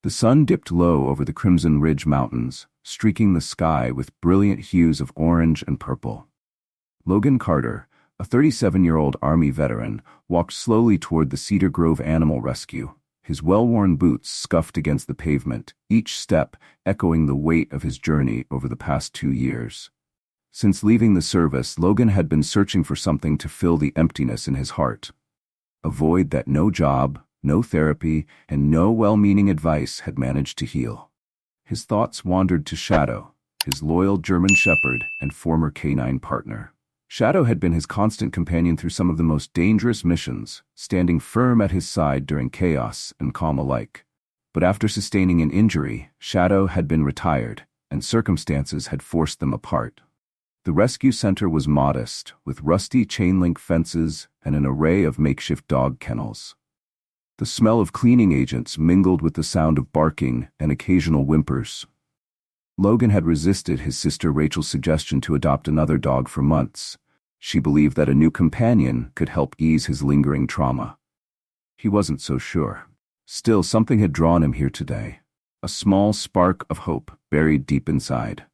The sun dipped low over the Crimson Ridge Mountains, streaking the sky with brilliant hues of orange and purple. Logan Carter, a 37-year-old Army veteran, walked slowly toward the Cedar Grove Animal Rescue, his well-worn boots scuffed against the pavement, each step echoing the weight of his journey over the past 2 years. Since leaving the service, Logan had been searching for something to fill the emptiness in his heart. A void that no job, no therapy, and no well-meaning advice had managed to heal. His thoughts wandered to Shadow, his loyal German Shepherd and former canine partner. Shadow had been his constant companion through some of the most dangerous missions, standing firm at his side during chaos and calm alike. But after sustaining an injury, Shadow had been retired, and circumstances had forced them apart. The rescue center was modest, with rusty chain-link fences and an array of makeshift dog kennels. The smell of cleaning agents mingled with the sound of barking and occasional whimpers. Logan had resisted his sister Rachel's suggestion to adopt another dog for months. She believed that a new companion could help ease his lingering trauma. He wasn't so sure. Still, something had drawn him here today. A small spark of hope buried deep inside.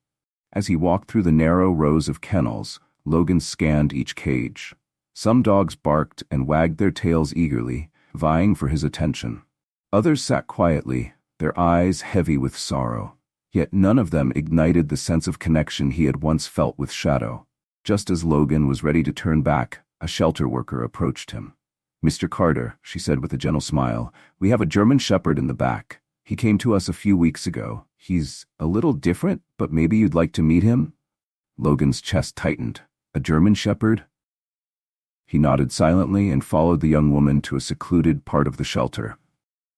As he walked through the narrow rows of kennels, Logan scanned each cage. Some dogs barked and wagged their tails eagerly, vying for his attention. Others sat quietly, their eyes heavy with sorrow. Yet none of them ignited the sense of connection he had once felt with Shadow. Just as Logan was ready to turn back, a shelter worker approached him. "Mr. Carter," she said with a gentle smile, "we have a German Shepherd in the back. He came to us a few weeks ago. He's a little different, but maybe you'd like to meet him?" Logan's chest tightened. A German Shepherd? He nodded silently and followed the young woman to a secluded part of the shelter.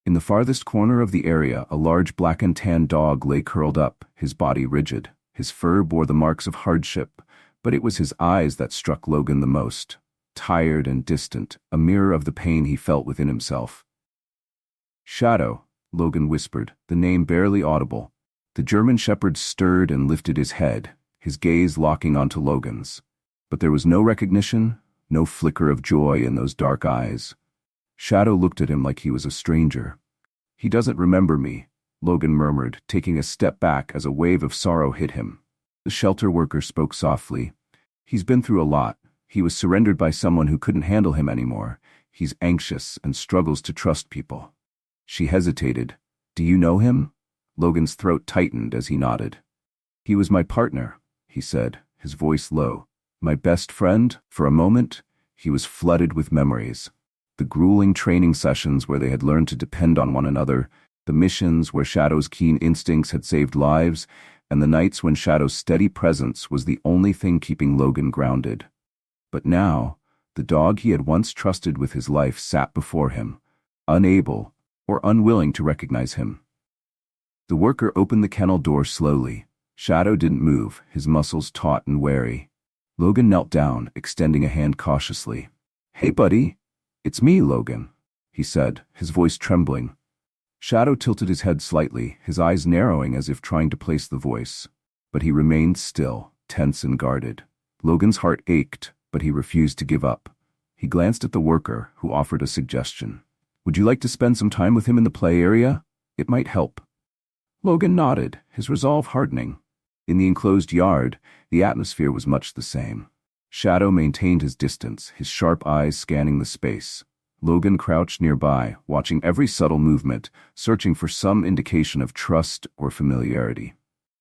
In the farthest corner of the area, a large black and tan dog lay curled up, his body rigid. His fur bore the marks of hardship, but it was his eyes that struck Logan the most. Tired and distant, a mirror of the pain he felt within himself. "Shadow," Logan whispered, the name barely audible. The German Shepherd stirred and lifted his head, his gaze locking onto Logan's. But there was no recognition, no flicker of joy in those dark eyes. Shadow looked at him like he was a stranger. "He doesn't remember me," Logan murmured, taking a step back as a wave of sorrow hit him. The shelter worker spoke softly. "He's been through a lot. He was surrendered by someone who couldn't handle him anymore. He's anxious and struggles to trust people." She hesitated. "Do you know him?" Logan's throat tightened as he nodded. "He was my partner," he said, his voice low. "My best friend." For a moment, he was flooded with memories. The grueling training sessions where they had learned to depend on one another, the missions where Shadow's keen instincts had saved lives, and the nights when Shadow's steady presence was the only thing keeping Logan grounded. But now, the dog he had once trusted with his life sat before him, unable or unwilling to recognize him. The worker opened the kennel door slowly. Shadow didn't move, his muscles taut and wary. Logan knelt down, extending a hand cautiously. "Hey, buddy." "It's me, Logan," he said, his voice trembling. Shadow tilted his head slightly, his eyes narrowing as if trying to place the voice. But he remained still, tense and guarded. Logan's heart ached, but he refused to give up. He glanced at the worker, who offered a suggestion. "Would you like to spend some time with him in the play area? It might help." Logan nodded, his resolve hardening. In the enclosed yard, the atmosphere was much the same. Shadow maintained his distance, his sharp eyes scanning the space. Logan crouched nearby, watching every subtle movement, searching for some indication of trust or familiarity.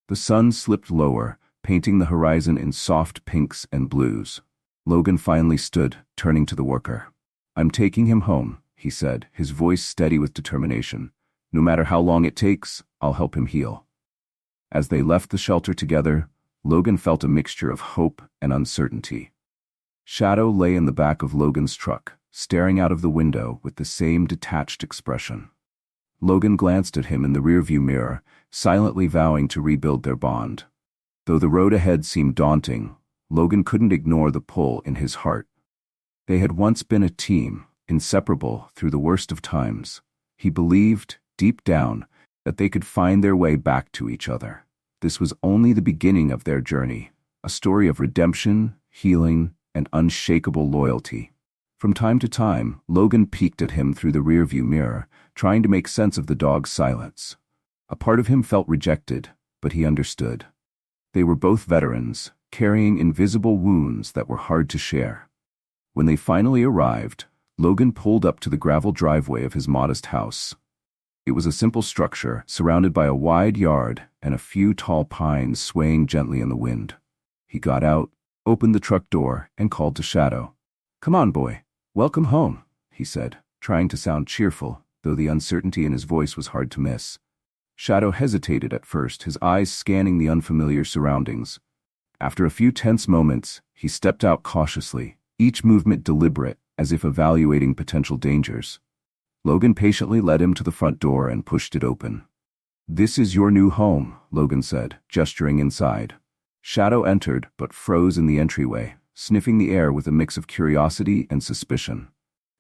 The sun slipped lower, painting the horizon in soft pinks and blues. Logan finally stood, turning to the worker. "I'm taking him home," he said, his voice steady with determination. "No matter how long it takes, I'll help him heal." As they left the shelter together, Logan felt a mixture of hope and uncertainty. Shadow lay in the back of Logan's truck, staring out of the window with the same detached expression. Logan glanced at him in the rearview mirror, silently vowing to rebuild their bond. Though the road ahead seemed daunting, Logan couldn't ignore the pull in his heart. They had once been a team, inseparable through the worst of times. He believed, deep down, that they could find their way back to each other. This was only the beginning of their journey, a story of redemption, healing, and unshakable loyalty. From time to time, Logan peeked at him through the rearview mirror, trying to make sense of the dog's silence. A part of him felt rejected, but he understood. They were both veterans, carrying invisible wounds that were hard to share. When they finally arrived, Logan pulled up to the gravel driveway of his modest house. It was a simple structure, surrounded by a wide yard and a few tall pines swaying gently in the wind. He got out, opened the truck door, and called to Shadow. "Come on, boy. Welcome home," he said, trying to sound cheerful, though the uncertainty in his voice was hard to miss. Shadow hesitated at first, his eyes scanning the unfamiliar surroundings. After a few tense moments, he stepped out cautiously, each movement deliberate, as if evaluating potential dangers. Logan patiently led him to the front door and pushed it open. "This is your new home," Logan said, gesturing inside. Shadow entered, but froze in the entryway, sniffing the air with a mix of curiosity and suspicion.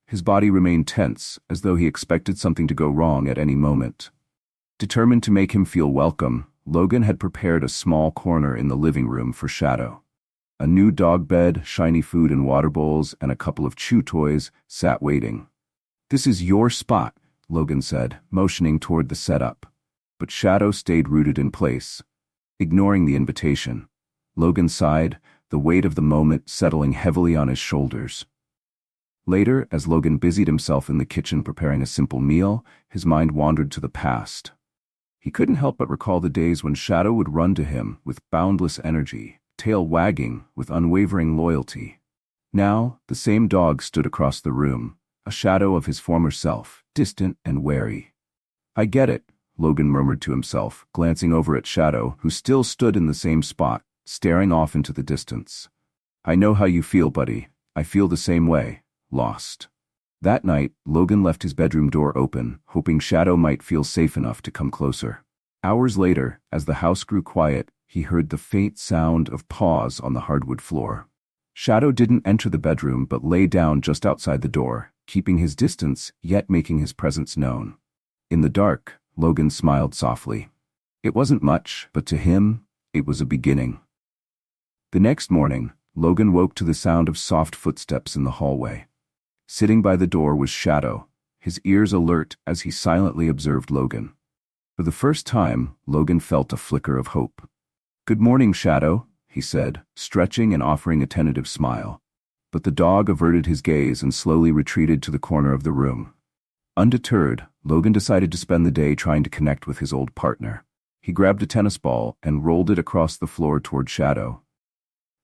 His body remained tense, as though he expected something to go wrong at any moment. Determined to make him feel welcome, Logan had prepared a small corner in the living room for Shadow. A new dog bed, shiny food and water bowls, and a couple of chew toys sat waiting. "This is your spot," Logan said, motioning toward the setup. But Shadow stayed rooted in place. Ignoring the invitation, Logan sighed, the weight of the moment settling heavily on his shoulders. Later, as Logan busied himself in the kitchen preparing a simple meal, his mind wandered to the past. He couldn't help but recall the days when Shadow would run to him with boundless energy, tail wagging with unwavering loyalty. Now, the same dog stood across the room, a shadow of his former self, distant and wary. "I get it," Logan murmured to himself, glancing over at Shadow, who still stood in the same spot, staring off into the distance. "I know how you feel, buddy. I feel the same way. Lost." That night, Logan left his bedroom door open, hoping Shadow might feel safe enough to come closer. Hours later, as the house grew quiet, he heard the faint sound of paws on the hardwood floor. Shadow didn't enter the bedroom but lay down just outside the door, keeping his distance yet making his presence known. In the dark, Logan smiled softly. It wasn't much, but to him, it was a beginning. The next morning, Logan woke to the sound of soft footsteps in the hallway. Sitting by the door was Shadow, his ears alert as he silently observed Logan. For the first time, Logan felt a flicker of hope. "Good morning, Shadow," he said, stretching and offering a tentative smile. But the dog averted his gaze and slowly retreated to the corner of the room. Undeterred, Logan decided to spend the day trying to connect with his old partner. He grabbed a tennis ball and rolled it across the floor toward Shadow.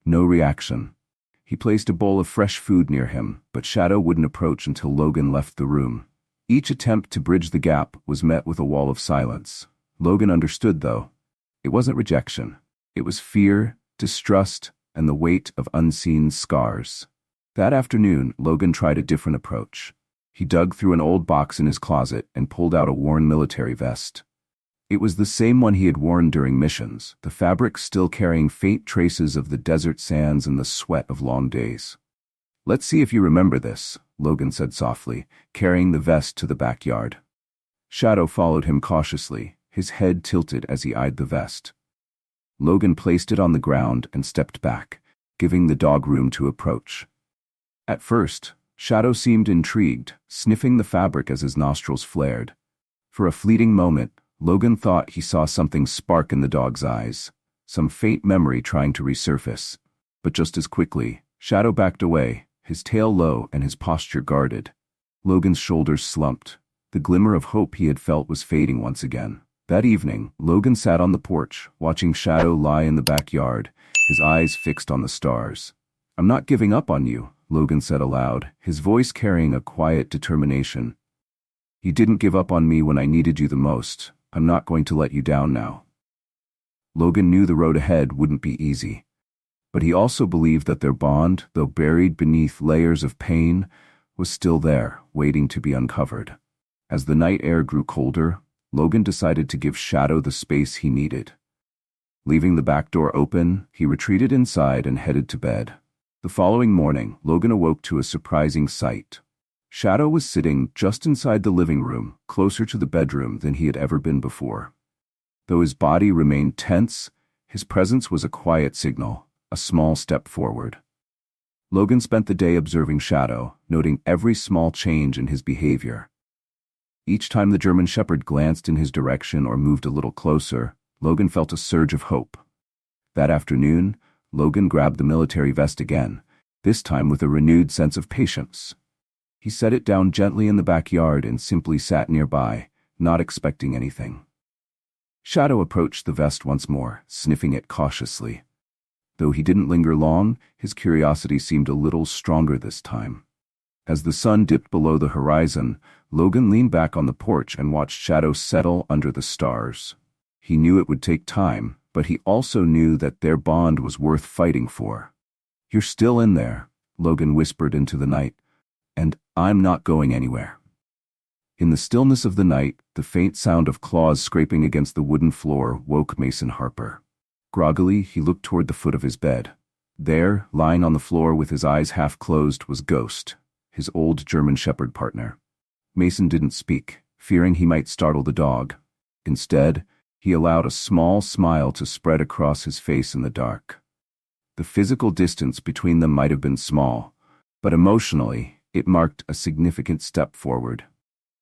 No reaction. He placed a bowl of fresh food near him, but Shadow wouldn't approach until Logan left the room. Each attempt to bridge the gap was met with a wall of silence. Logan understood, though. It wasn't rejection. It was fear, distrust, and the weight of unseen scars. That afternoon, Logan tried a different approach. He dug through an old box in his closet and pulled out a worn military vest. It was the same one he had worn during missions, the fabric still carrying faint traces of the desert sands and the sweat of long days. "Let's see if you remember this," Logan said softly, carrying the vest to the backyard. Shadow followed him cautiously, his head tilted as he eyed the vest. Logan placed it on the ground and stepped back, giving the dog room to approach. At first, Shadow seemed intrigued, sniffing the fabric as his nostrils flared. For a fleeting moment, Logan thought he saw something spark in the dog's eyes, some faint memory trying to resurface. But just as quickly, Shadow backed away, his tail low and his posture guarded. Logan's shoulders slumped. The glimmer of hope he had felt was fading once again. That evening, Logan sat on the porch, watching Shadow lie in the backyard, his eyes fixed on the stars. "I'm not giving up on you," Logan said aloud, his voice carrying a quiet determination. "You didn't give up on me when I needed you the most. I'm not going to let you down now." Logan knew the road ahead wouldn't be easy. But he also believed that their bond, though buried beneath layers of pain, was still there, waiting to be uncovered. As the night air grew colder, Logan decided to give Shadow the space he needed. Leaving the back door open, he retreated inside and headed to bed. The following morning, Logan awoke to a surprising sight. Shadow was sitting just inside the living room, closer to the bedroom than he had ever been before. Though his body remained tense, his presence was a quiet signal, a small step forward. Logan spent the day observing Shadow, noting every small change in his behavior. Each time the German Shepherd glanced in his direction or moved a little closer, Logan felt a surge of hope. That afternoon, Logan grabbed the military vest again, this time with a renewed sense of patience. He set it down gently in the backyard and simply sat nearby, not expecting anything. Shadow approached the vest once more, sniffing it cautiously. Though he didn't linger long, his curiosity seemed a little stronger this time. As the sun dipped below the horizon, Logan leaned back on the porch and watched Shadow settle under the stars. He knew it would take time, but he also knew that their bond was worth fighting for. "You're still in there," Logan whispered into the night, "and I'm not going anywhere." In the stillness of the night, the faint sound of claws scraping against the wooden floor woke Mason Harper. Groggily, he looked toward the foot of his bed. There, lying on the floor with his eyes half closed, was Ghost, his old German Shepherd partner. Mason didn't speak, fearing he might startle the dog. Instead, he allowed a small smile to spread across his face in the dark. The physical distance between them might have been small, but emotionally, it marked a significant step forward.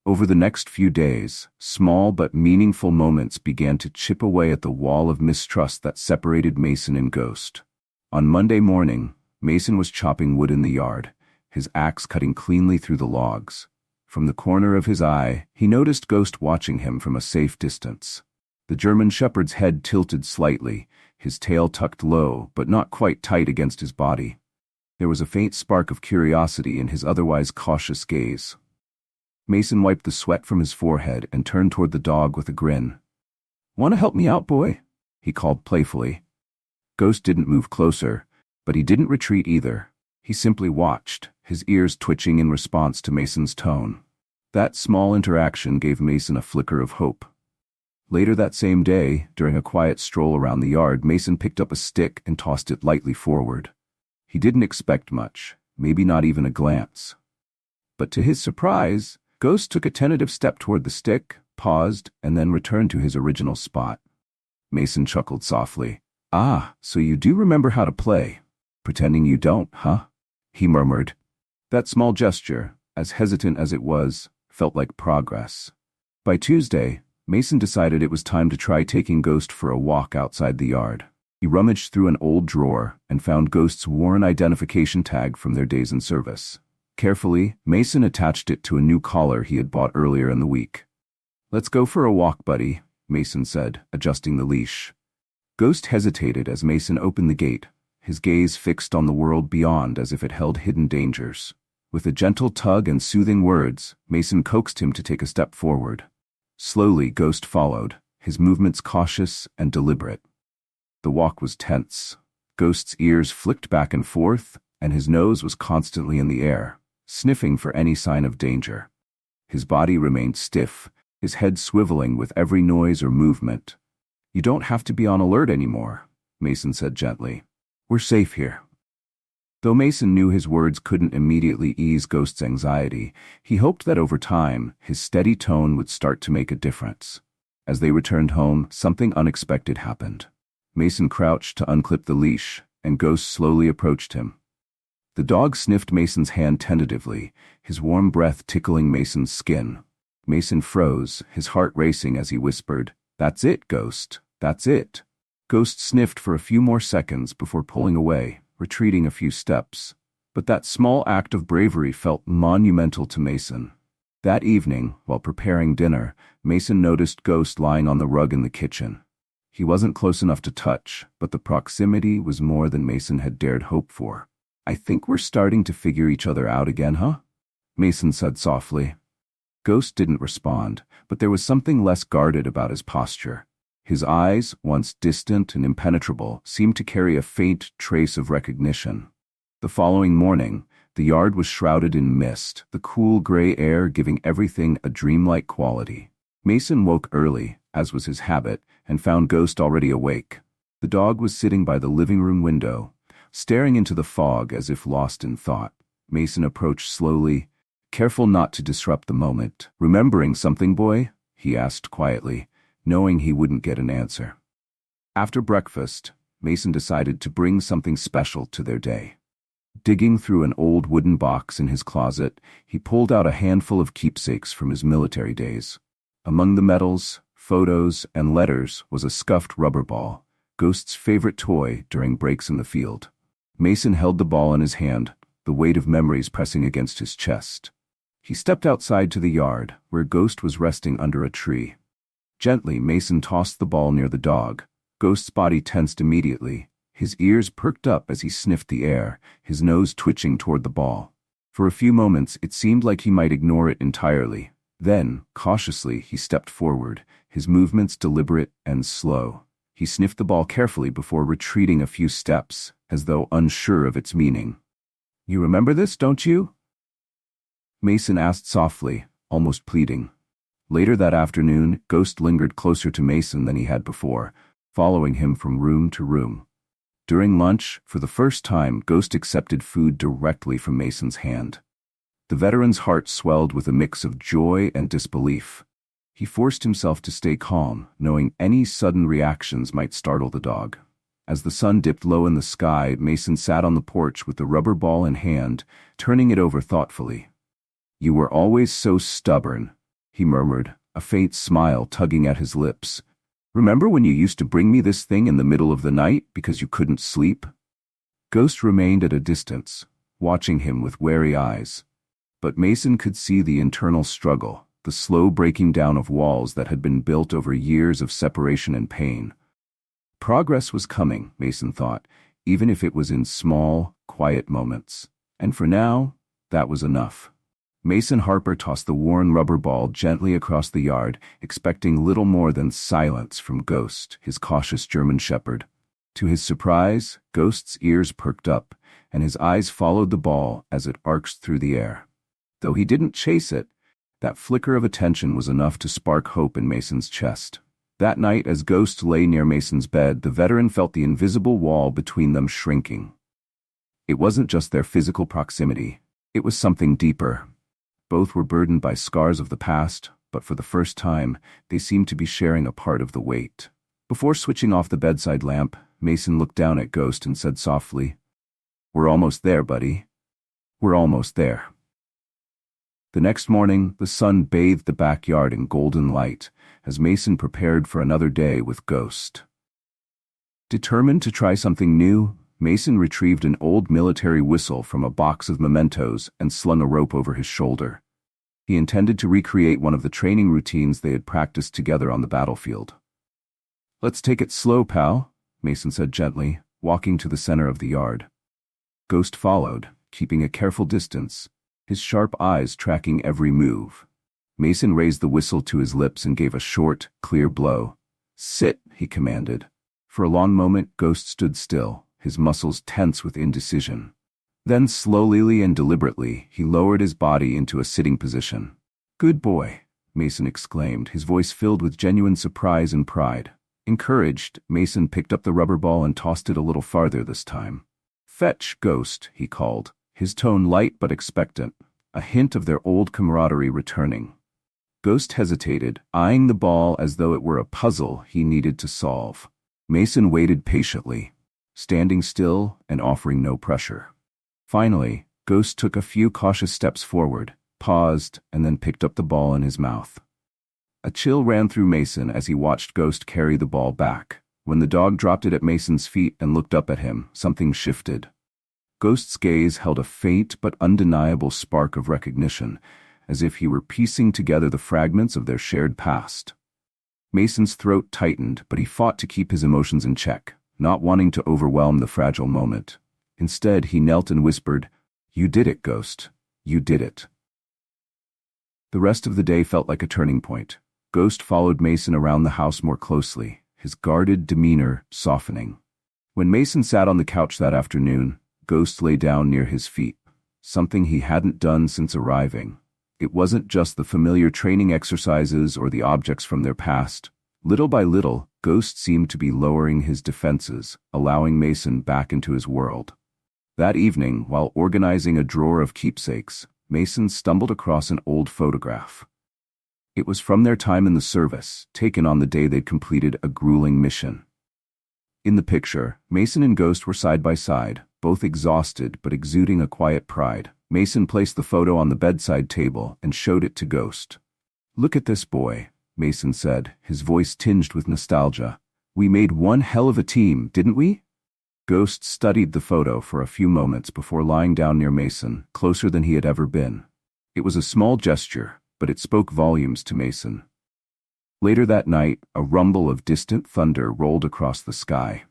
Over the next few days, small but meaningful moments began to chip away at the wall of mistrust that separated Mason and Ghost. On Monday morning, Mason was chopping wood in the yard, his axe cutting cleanly through the logs. From the corner of his eye, he noticed Ghost watching him from a safe distance. The German Shepherd's head tilted slightly, his tail tucked low but not quite tight against his body. There was a faint spark of curiosity in his otherwise cautious gaze. Mason wiped the sweat from his forehead and turned toward the dog with a grin. "Want to help me out, boy?" he called playfully. Ghost didn't move closer, but he didn't retreat either. He simply watched, his ears twitching in response to Mason's tone. That small interaction gave Mason a flicker of hope. Later that same day, during a quiet stroll around the yard, Mason picked up a stick and tossed it lightly forward. He didn't expect much, maybe not even a glance. But to his surprise, Ghost took a tentative step toward the stick, paused, and then returned to his original spot. Mason chuckled softly. "Ah, so you do remember how to play. Pretending you don't, huh?" he murmured. That small gesture, as hesitant as it was, felt like progress. By Tuesday, Mason decided it was time to try taking Ghost for a walk outside the yard. He rummaged through an old drawer and found Ghost's worn identification tag from their days in service. Carefully, Mason attached it to a new collar he had bought earlier in the week. "Let's go for a walk, buddy," Mason said, adjusting the leash. Ghost hesitated as Mason opened the gate, his gaze fixed on the world beyond as if it held hidden dangers. With a gentle tug and soothing words, Mason coaxed him to take a step forward. Slowly, Ghost followed, his movements cautious and deliberate. The walk was tense. Ghost's ears flicked back and forth, and his nose was constantly in the air, sniffing for any sign of danger. His body remained stiff, his head swiveling with every noise or movement. "You don't have to be on alert anymore," Mason said gently. "We're safe here." Though Mason knew his words couldn't immediately ease Ghost's anxiety, he hoped that over time, his steady tone would start to make a difference. As they returned home, something unexpected happened. Mason crouched to unclip the leash, and Ghost slowly approached him. The dog sniffed Mason's hand tentatively, his warm breath tickling Mason's skin. Mason froze, his heart racing as he whispered, "That's it, Ghost. That's it." Ghost sniffed for a few more seconds before pulling away, retreating a few steps. But that small act of bravery felt monumental to Mason. That evening, while preparing dinner, Mason noticed Ghost lying on the rug in the kitchen. He wasn't close enough to touch, but the proximity was more than Mason had dared hope for. "I think we're starting to figure each other out again, huh?" Mason said softly. Ghost didn't respond, but there was something less guarded about his posture. His eyes, once distant and impenetrable, seemed to carry a faint trace of recognition. The following morning, the yard was shrouded in mist, the cool gray air giving everything a dreamlike quality. Mason woke early, as was his habit, and found Ghost already awake. The dog was sitting by the living room window, staring into the fog as if lost in thought. Mason approached slowly, careful not to disrupt the moment. "Remembering something, boy?" he asked quietly, knowing he wouldn't get an answer. After breakfast, Mason decided to bring something special to their day. Digging through an old wooden box in his closet, he pulled out a handful of keepsakes from his military days. Among the medals, photos, and letters was a scuffed rubber ball, Ghost's favorite toy during breaks in the field. Mason held the ball in his hand, the weight of memories pressing against his chest. He stepped outside to the yard, where Ghost was resting under a tree. Gently, Mason tossed the ball near the dog. Ghost's body tensed immediately. His ears perked up as he sniffed the air, his nose twitching toward the ball. For a few moments, it seemed like he might ignore it entirely. Then, cautiously, he stepped forward, his movements deliberate and slow. He sniffed the ball carefully before retreating a few steps, as though unsure of its meaning. "You remember this, don't you?" Mason asked softly, almost pleading. Later that afternoon, Ghost lingered closer to Mason than he had before, following him from room to room. During lunch, for the first time, Ghost accepted food directly from Mason's hand. The veteran's heart swelled with a mix of joy and disbelief. He forced himself to stay calm, knowing any sudden reactions might startle the dog. As the sun dipped low in the sky, Mason sat on the porch with the rubber ball in hand, turning it over thoughtfully. "You were always so stubborn," he murmured, a faint smile tugging at his lips. "Remember when you used to bring me this thing in the middle of the night because you couldn't sleep?" Ghost remained at a distance, watching him with wary eyes. But Mason could see the internal struggle, the slow breaking down of walls that had been built over years of separation and pain. Progress was coming, Mason thought, even if it was in small, quiet moments. And for now, that was enough. Mason Harper tossed the worn rubber ball gently across the yard, expecting little more than silence from Ghost, his cautious German shepherd. To his surprise, Ghost's ears perked up, and his eyes followed the ball as it arced through the air. Though he didn't chase it, that flicker of attention was enough to spark hope in Mason's chest. That night, as Ghost lay near Mason's bed, the veteran felt the invisible wall between them shrinking. It wasn't just their physical proximity. It was something deeper. Both were burdened by scars of the past, but for the first time, they seemed to be sharing a part of the weight. Before switching off the bedside lamp, Mason looked down at Ghost and said softly, "We're almost there, buddy. We're almost there." The next morning, the sun bathed the backyard in golden light as Mason prepared for another day with Ghost. Determined to try something new, Mason retrieved an old military whistle from a box of mementos and slung a rope over his shoulder. He intended to recreate one of the training routines they had practiced together on the battlefield. "Let's take it slow, pal," Mason said gently, walking to the center of the yard. Ghost followed, keeping a careful distance, his sharp eyes tracking every move. Mason raised the whistle to his lips and gave a short, clear blow. "Sit," he commanded. For a long moment, Ghost stood still, his muscles tense with indecision. Then slowly and deliberately, he lowered his body into a sitting position. "Good boy," Mason exclaimed, his voice filled with genuine surprise and pride. Encouraged, Mason picked up the rubber ball and tossed it a little farther this time. "Fetch, Ghost," he called, his tone light but expectant, a hint of their old camaraderie returning. Ghost hesitated, eyeing the ball as though it were a puzzle he needed to solve. Mason waited patiently, standing still and offering no pressure. Finally, Ghost took a few cautious steps forward, paused, and then picked up the ball in his mouth. A chill ran through Mason as he watched Ghost carry the ball back. When the dog dropped it at Mason's feet and looked up at him, something shifted. Ghost's gaze held a faint but undeniable spark of recognition, as if he were piecing together the fragments of their shared past. Mason's throat tightened, but he fought to keep his emotions in check, not wanting to overwhelm the fragile moment. Instead, he knelt and whispered, "You did it, Ghost. You did it." The rest of the day felt like a turning point. Ghost followed Mason around the house more closely, his guarded demeanor softening. When Mason sat on the couch that afternoon, Ghost lay down near his feet, something he hadn't done since arriving. It wasn't just the familiar training exercises or the objects from their past. Little by little, Ghost seemed to be lowering his defenses, allowing Mason back into his world. That evening, while organizing a drawer of keepsakes, Mason stumbled across an old photograph. It was from their time in the service, taken on the day they'd completed a grueling mission. In the picture, Mason and Ghost were side by side, both exhausted but exuding a quiet pride. Mason placed the photo on the bedside table and showed it to Ghost. "Look at this boy," Mason said, his voice tinged with nostalgia. "We made one hell of a team, didn't we?" Ghost studied the photo for a few moments before lying down near Mason, closer than he had ever been. It was a small gesture, but it spoke volumes to Mason. Later that night, a rumble of distant thunder rolled across the sky.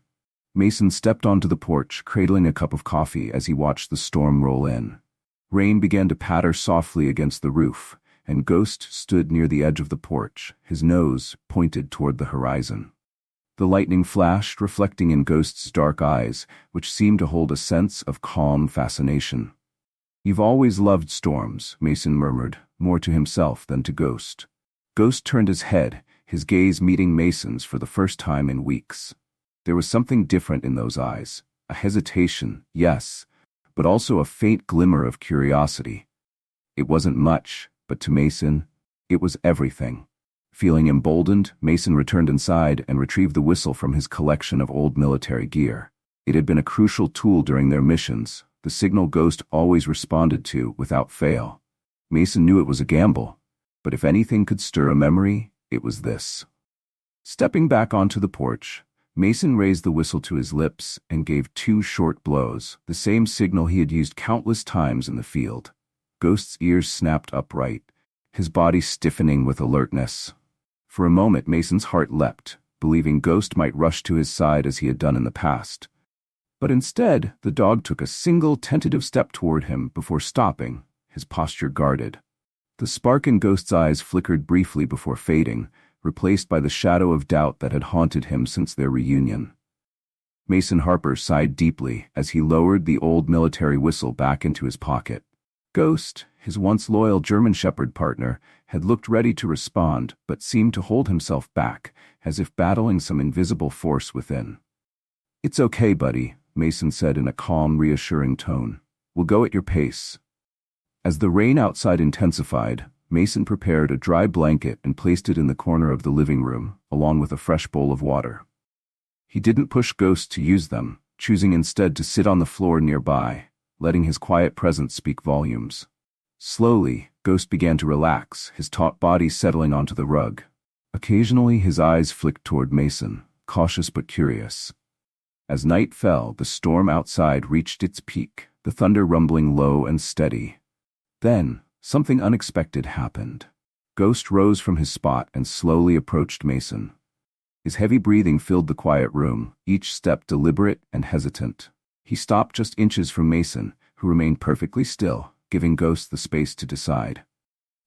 Mason stepped onto the porch, cradling a cup of coffee as he watched the storm roll in. Rain began to patter softly against the roof, and Ghost stood near the edge of the porch, his nose pointed toward the horizon. The lightning flashed, reflecting in Ghost's dark eyes, which seemed to hold a sense of calm fascination. "You've always loved storms," Mason murmured, more to himself than to Ghost. Ghost turned his head, his gaze meeting Mason's for the first time in weeks. There was something different in those eyes, a hesitation, yes, but also a faint glimmer of curiosity. It wasn't much, but to Mason, it was everything. Feeling emboldened, Mason returned inside and retrieved the whistle from his collection of old military gear. It had been a crucial tool during their missions, the signal Ghost always responded to without fail. Mason knew it was a gamble, but if anything could stir a memory, it was this. Stepping back onto the porch, Mason raised the whistle to his lips and gave 2 short blows, the same signal he had used countless times in the field. Ghost's ears snapped upright, his body stiffening with alertness. For a moment, Mason's heart leapt, believing Ghost might rush to his side as he had done in the past. But instead, the dog took a single tentative step toward him before stopping, his posture guarded. The spark in Ghost's eyes flickered briefly before fading, replaced by the shadow of doubt that had haunted him since their reunion. Mason Harper sighed deeply as he lowered the old military whistle back into his pocket. Ghost, his once loyal German Shepherd partner, had looked ready to respond but seemed to hold himself back, as if battling some invisible force within. "It's okay, buddy," Mason said in a calm, reassuring tone. "We'll go at your pace." As the rain outside intensified, Mason prepared a dry blanket and placed it in the corner of the living room, along with a fresh bowl of water. He didn't push Ghost to use them, choosing instead to sit on the floor nearby, letting his quiet presence speak volumes. Slowly, Ghost began to relax, his taut body settling onto the rug. Occasionally, his eyes flicked toward Mason, cautious but curious. As night fell, the storm outside reached its peak, the thunder rumbling low and steady. Then, something unexpected happened. Ghost rose from his spot and slowly approached Mason. His heavy breathing filled the quiet room, each step deliberate and hesitant. He stopped just inches from Mason, who remained perfectly still, giving Ghost the space to decide.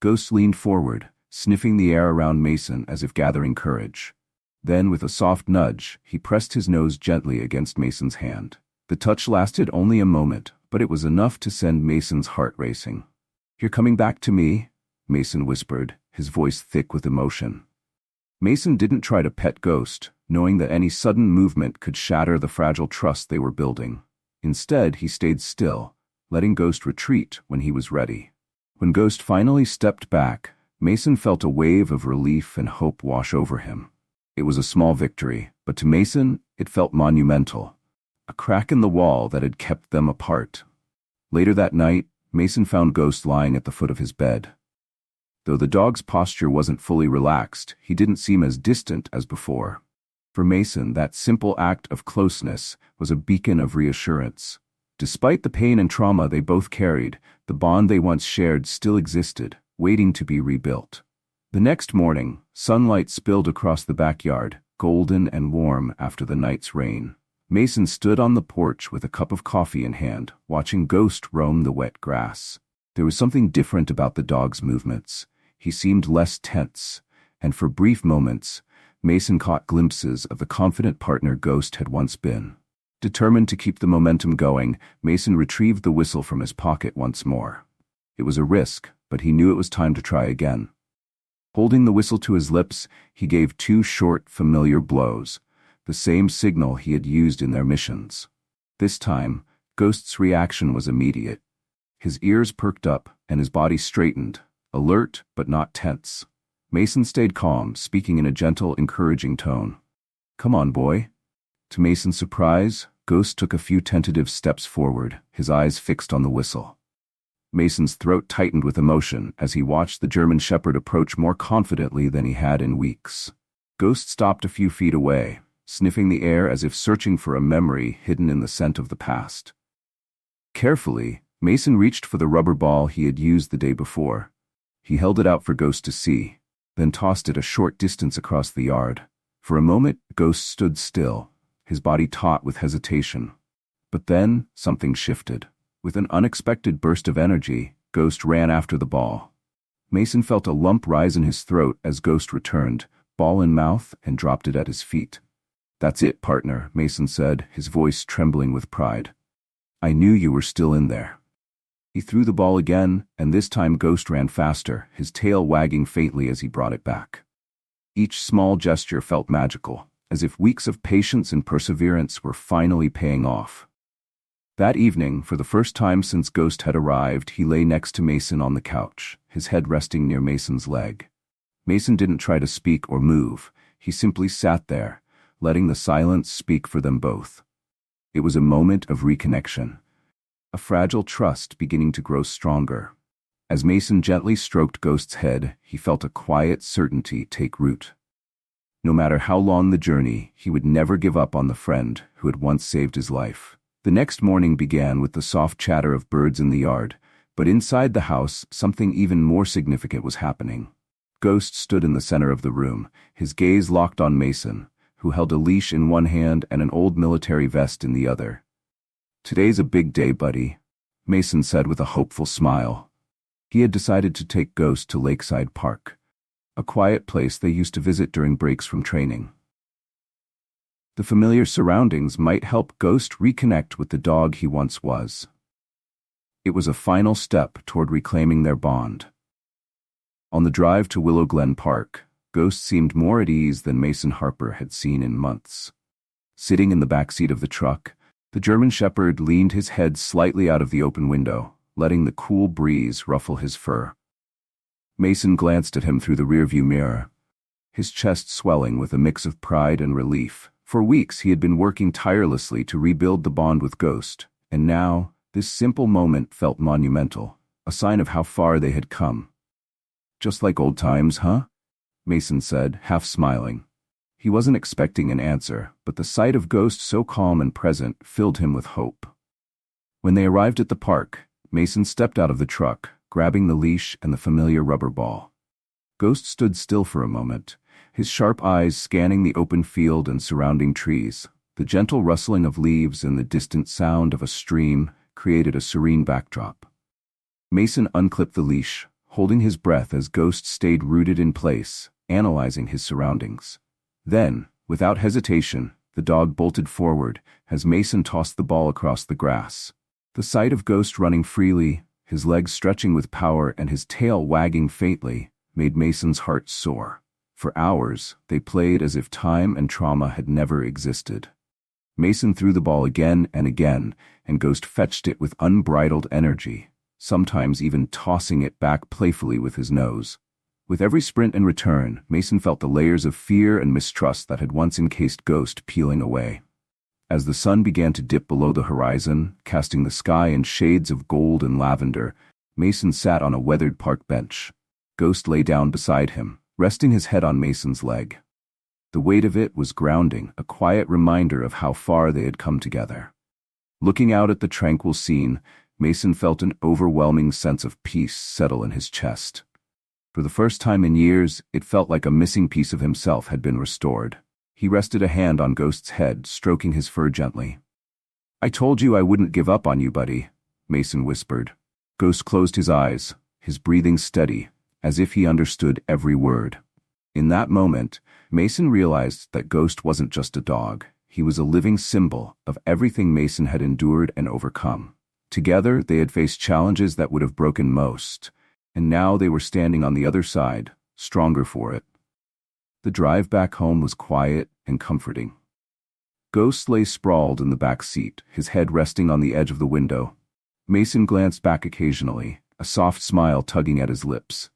Ghost leaned forward, sniffing the air around Mason as if gathering courage. Then, with a soft nudge, he pressed his nose gently against Mason's hand. The touch lasted only a moment, but it was enough to send Mason's heart racing. "You're coming back to me?" Mason whispered, his voice thick with emotion. Mason didn't try to pet Ghost, knowing that any sudden movement could shatter the fragile trust they were building. Instead, he stayed still, letting Ghost retreat when he was ready. When Ghost finally stepped back, Mason felt a wave of relief and hope wash over him. It was a small victory, but to Mason, it felt monumental. A crack in the wall that had kept them apart. Later that night, Mason found Ghost lying at the foot of his bed. Though the dog's posture wasn't fully relaxed, he didn't seem as distant as before. For Mason, that simple act of closeness was a beacon of reassurance. Despite the pain and trauma they both carried, the bond they once shared still existed, waiting to be rebuilt. The next morning, sunlight spilled across the backyard, golden and warm after the night's rain. Mason stood on the porch with a cup of coffee in hand, watching Ghost roam the wet grass. There was something different about the dog's movements. He seemed less tense, and for brief moments, Mason caught glimpses of the confident partner Ghost had once been. Determined to keep the momentum going, Mason retrieved the whistle from his pocket once more. It was a risk, but he knew it was time to try again. Holding the whistle to his lips, he gave 2 short, familiar blows, the same signal he had used in their missions. This time, Ghost's reaction was immediate. His ears perked up and his body straightened, alert but not tense. Mason stayed calm, speaking in a gentle, encouraging tone. "Come on, boy." To Mason's surprise, Ghost took a few tentative steps forward, his eyes fixed on the whistle. Mason's throat tightened with emotion as he watched the German Shepherd approach more confidently than he had in weeks. Ghost stopped a few feet away, sniffing the air as if searching for a memory hidden in the scent of the past. Carefully, Mason reached for the rubber ball he had used the day before. He held it out for Ghost to see, then tossed it a short distance across the yard. For a moment, Ghost stood still, his body taut with hesitation. But then, something shifted. With an unexpected burst of energy, Ghost ran after the ball. Mason felt a lump rise in his throat as Ghost returned, ball in mouth, and dropped it at his feet. "That's it, partner," Mason said, his voice trembling with pride. "I knew you were still in there." He threw the ball again, and this time Ghost ran faster, his tail wagging faintly as he brought it back. Each small gesture felt magical, as if weeks of patience and perseverance were finally paying off. That evening, for the first time since Ghost had arrived, he lay next to Mason on the couch, his head resting near Mason's leg. Mason didn't try to speak or move, he simply sat there, letting the silence speak for them both. It was a moment of reconnection, a fragile trust beginning to grow stronger. As Mason gently stroked Ghost's head, he felt a quiet certainty take root. No matter how long the journey, he would never give up on the friend who had once saved his life. The next morning began with the soft chatter of birds in the yard, but inside the house, something even more significant was happening. Ghost stood in the center of the room, his gaze locked on Mason, who held a leash in one hand and an old military vest in the other. "Today's a big day, buddy," Mason said with a hopeful smile. He had decided to take Ghost to Lakeside Park, a quiet place they used to visit during breaks from training. The familiar surroundings might help Ghost reconnect with the dog he once was. It was a final step toward reclaiming their bond. On the drive to Willow Glen Park, Ghost seemed more at ease than Mason Harper had seen in months. Sitting in the back seat of the truck, the German Shepherd leaned his head slightly out of the open window, letting the cool breeze ruffle his fur. Mason glanced at him through the rearview mirror, his chest swelling with a mix of pride and relief. For weeks he had been working tirelessly to rebuild the bond with Ghost, and now, this simple moment felt monumental, a sign of how far they had come. "Just like old times, huh?" Mason said, half smiling. He wasn't expecting an answer, but the sight of Ghost so calm and present filled him with hope. When they arrived at the park, Mason stepped out of the truck, grabbing the leash and the familiar rubber ball. Ghost stood still for a moment, his sharp eyes scanning the open field and surrounding trees. The gentle rustling of leaves and the distant sound of a stream created a serene backdrop. Mason unclipped the leash, holding his breath as Ghost stayed rooted in place, analyzing his surroundings. Then, without hesitation, the dog bolted forward as Mason tossed the ball across the grass. The sight of Ghost running freely, his legs stretching with power and his tail wagging faintly, made Mason's heart soar. For hours, they played as if time and trauma had never existed. Mason threw the ball again and again, and Ghost fetched it with unbridled energy, sometimes even tossing it back playfully with his nose. With every sprint and return, Mason felt the layers of fear and mistrust that had once encased Ghost peeling away. As the sun began to dip below the horizon, casting the sky in shades of gold and lavender, Mason sat on a weathered park bench. Ghost lay down beside him, resting his head on Mason's leg. The weight of it was grounding, a quiet reminder of how far they had come together. Looking out at the tranquil scene, Mason felt an overwhelming sense of peace settle in his chest. For the first time in years, it felt like a missing piece of himself had been restored. He rested a hand on Ghost's head, stroking his fur gently. "I told you I wouldn't give up on you, buddy," Mason whispered. Ghost closed his eyes, his breathing steady, as if he understood every word. In that moment, Mason realized that Ghost wasn't just a dog. He was a living symbol of everything Mason had endured and overcome. Together, they had faced challenges that would have broken most, and now they were standing on the other side, stronger for it. The drive back home was quiet and comforting. Ghost lay sprawled in the back seat, his head resting on the edge of the window. Mason glanced back occasionally, a soft smile tugging at his lips.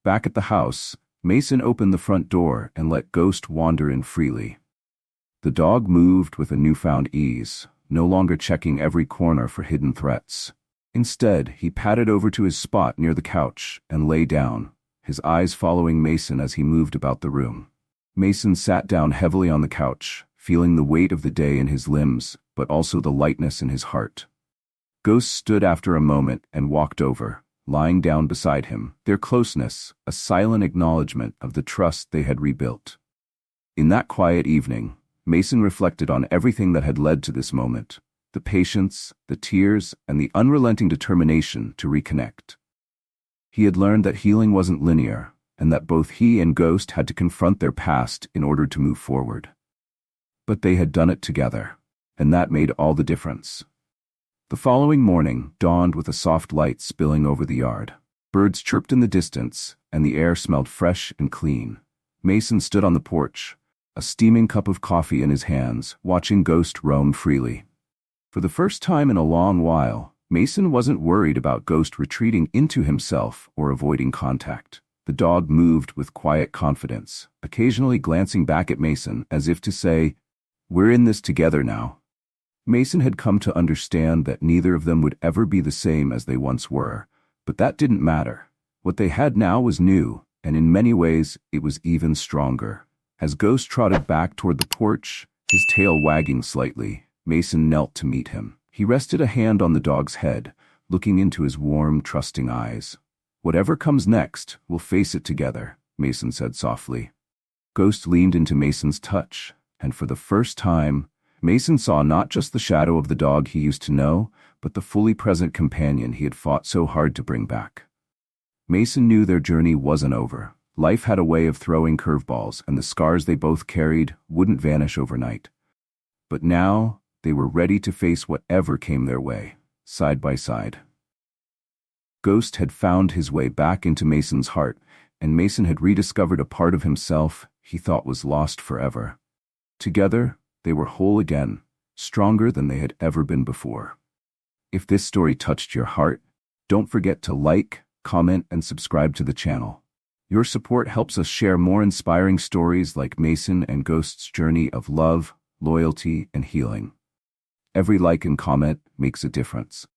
Back at the house, Mason opened the front door and let Ghost wander in freely. The dog moved with a newfound ease, no longer checking every corner for hidden threats. Instead, he padded over to his spot near the couch and lay down, his eyes following Mason as he moved about the room. Mason sat down heavily on the couch, feeling the weight of the day in his limbs, but also the lightness in his heart. Ghost stood after a moment and walked over, lying down beside him, their closeness a silent acknowledgement of the trust they had rebuilt. In that quiet evening, Mason reflected on everything that had led to this moment, the patience, the tears, and the unrelenting determination to reconnect. He had learned that healing wasn't linear, and that both he and Ghost had to confront their past in order to move forward. But they had done it together, and that made all the difference. The following morning dawned with a soft light spilling over the yard. Birds chirped in the distance, and the air smelled fresh and clean. Mason stood on the porch, a steaming cup of coffee in his hands, watching Ghost roam freely. For the first time in a long while, Mason wasn't worried about Ghost retreating into himself or avoiding contact. The dog moved with quiet confidence, occasionally glancing back at Mason as if to say, "We're in this together now." Mason had come to understand that neither of them would ever be the same as they once were, but that didn't matter. What they had now was new, and in many ways it was even stronger. As Ghost trotted back toward the porch, his tail wagging slightly, Mason knelt to meet him. He rested a hand on the dog's head, looking into his warm, trusting eyes. "Whatever comes next, we'll face it together," Mason said softly. Ghost leaned into Mason's touch, and for the first time, Mason saw not just the shadow of the dog he used to know, but the fully present companion he had fought so hard to bring back. Mason knew their journey wasn't over. Life had a way of throwing curveballs, and the scars they both carried wouldn't vanish overnight. But now, they were ready to face whatever came their way, side by side. Ghost had found his way back into Mason's heart, and Mason had rediscovered a part of himself he thought was lost forever. Together, they were whole again, stronger than they had ever been before. If this story touched your heart, don't forget to like, comment, and subscribe to the channel. Your support helps us share more inspiring stories like Mason and Ghost's journey of love, loyalty, and healing. Every like and comment makes a difference.